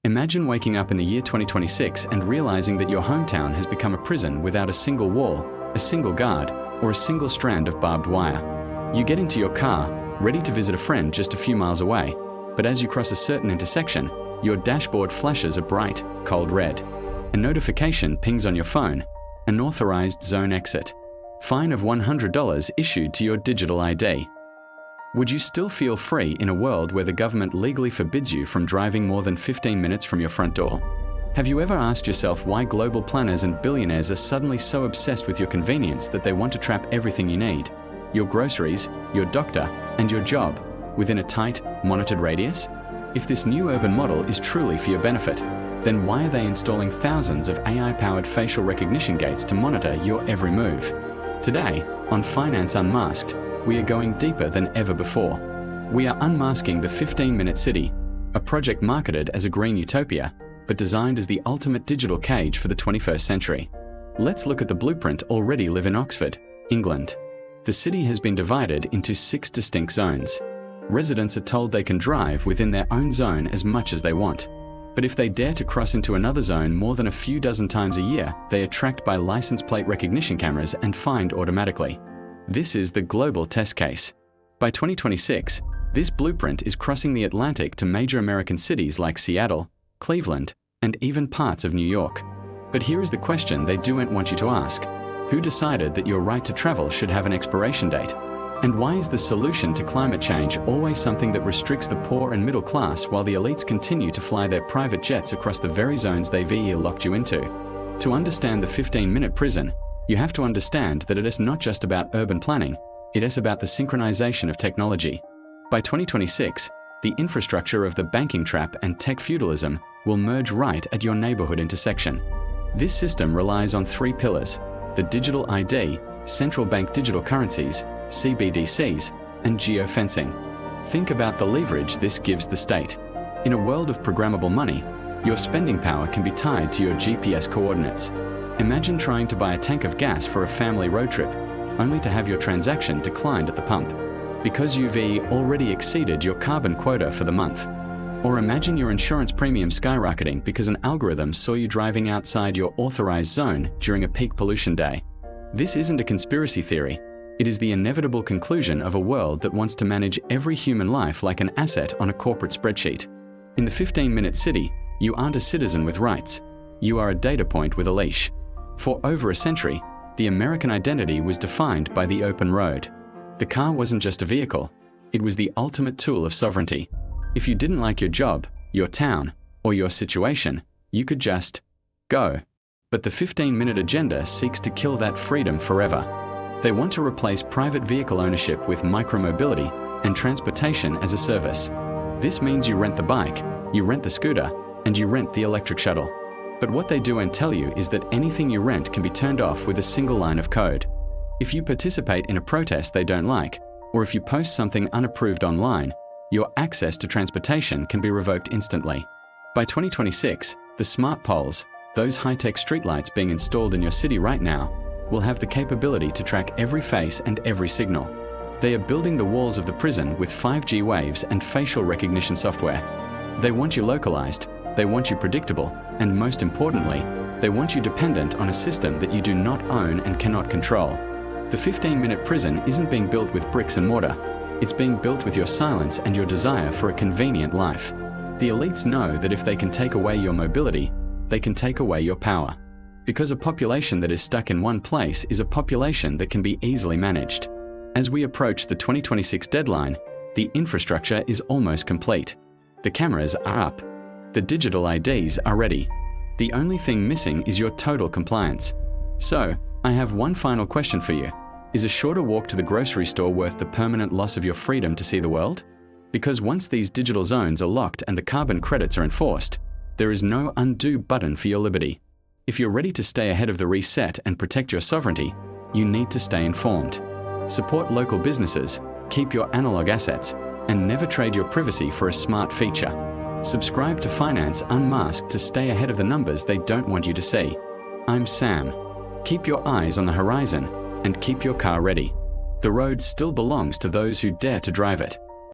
Imagine waking up in the year 2026 and realizing that your hometown has become a prison without a single wall, a single guard, or a single strand of barbed wire. You get into your car, ready to visit a friend just a few miles away, but as you cross a certain intersection, your dashboard flashes a bright, cold red. A notification pings on your phone, an authorized zone exit. Fine of $100 issued to your digital ID. Would you still feel free in a world where the government legally forbids you from driving more than 15 minutes from your front door? Have you ever asked yourself why global planners and billionaires are suddenly so obsessed with your convenience that they want to trap everything you need, your groceries, your doctor, and your job, within a tight, monitored radius? If this new urban model is truly for your benefit, then why are they installing thousands of AI-powered facial recognition gates to monitor your every move? Today, on Finance Unmasked, we are going deeper than ever before. We are unmasking the 15-minute city, a project marketed as a green utopia, but designed as the ultimate digital cage for the 21st century. Let's look at the blueprint already live in Oxford, England. The city has been divided into 6 distinct zones. Residents are told they can drive within their own zone as much as they want. But if they dare to cross into another zone more than a few dozen times a year, they are tracked by license plate recognition cameras and fined automatically. This is the global test case. By 2026, this blueprint is crossing the Atlantic to major American cities like Seattle, Cleveland, and even parts of New York. But here is the question they don't want you to ask. Who decided that your right to travel should have an expiration date? And why is the solution to climate change always something that restricts the poor and middle class while the elites continue to fly their private jets across the very zones they've locked you into? To understand the 15-minute prison, you have to understand that it is not just about urban planning, it is about the synchronization of technology. By 2026, the infrastructure of the banking trap and tech feudalism will merge right at your neighborhood intersection. This system relies on 3 pillars: the digital ID, central bank digital currencies, CBDCs, and geofencing. Think about the leverage this gives the state. In a world of programmable money, your spending power can be tied to your GPS coordinates. Imagine trying to buy a tank of gas for a family road trip, only to have your transaction declined at the pump, because you've already exceeded your carbon quota for the month. Or imagine your insurance premium skyrocketing because an algorithm saw you driving outside your authorized zone during a peak pollution day. This isn't a conspiracy theory. It is the inevitable conclusion of a world that wants to manage every human life like an asset on a corporate spreadsheet. In the 15-minute city, you aren't a citizen with rights. You are a data point with a leash. For over a century, the American identity was defined by the open road. The car wasn't just a vehicle. It was the ultimate tool of sovereignty. If you didn't like your job, your town, or your situation, you could just go. But the 15-minute agenda seeks to kill that freedom forever. They want to replace private vehicle ownership with micromobility and transportation as a service. This means you rent the bike, you rent the scooter, and you rent the electric shuttle. But what they do and tell you is that anything you rent can be turned off with a single line of code. If you participate in a protest they don't like, or if you post something unapproved online, your access to transportation can be revoked instantly. By 2026, the smart poles, those high-tech streetlights being installed in your city right now, will have the capability to track every face and every signal. They are building the walls of the prison with 5G waves and facial recognition software. They want you localized, they want you predictable, and most importantly, they want you dependent on a system that you do not own and cannot control. The 15-minute prison isn't being built with bricks and mortar. It's being built with your silence and your desire for a convenient life. The elites know that if they can take away your mobility, they can take away your power. Because a population that is stuck in one place is a population that can be easily managed. As we approach the 2026 deadline, the infrastructure is almost complete. The cameras are up. The digital IDs are ready. The only thing missing is your total compliance. So, I have one final question for you. Is a shorter walk to the grocery store worth the permanent loss of your freedom to see the world? Because once these digital zones are locked and the carbon credits are enforced, there is no undo button for your liberty. If you're ready to stay ahead of the reset and protect your sovereignty, you need to stay informed. Support local businesses, keep your analog assets, and never trade your privacy for a smart feature. Subscribe to Finance Unmasked to stay ahead of the numbers they don't want you to see. I'm Sam. Keep your eyes on the horizon and keep your car ready. The road still belongs to those who dare to drive it.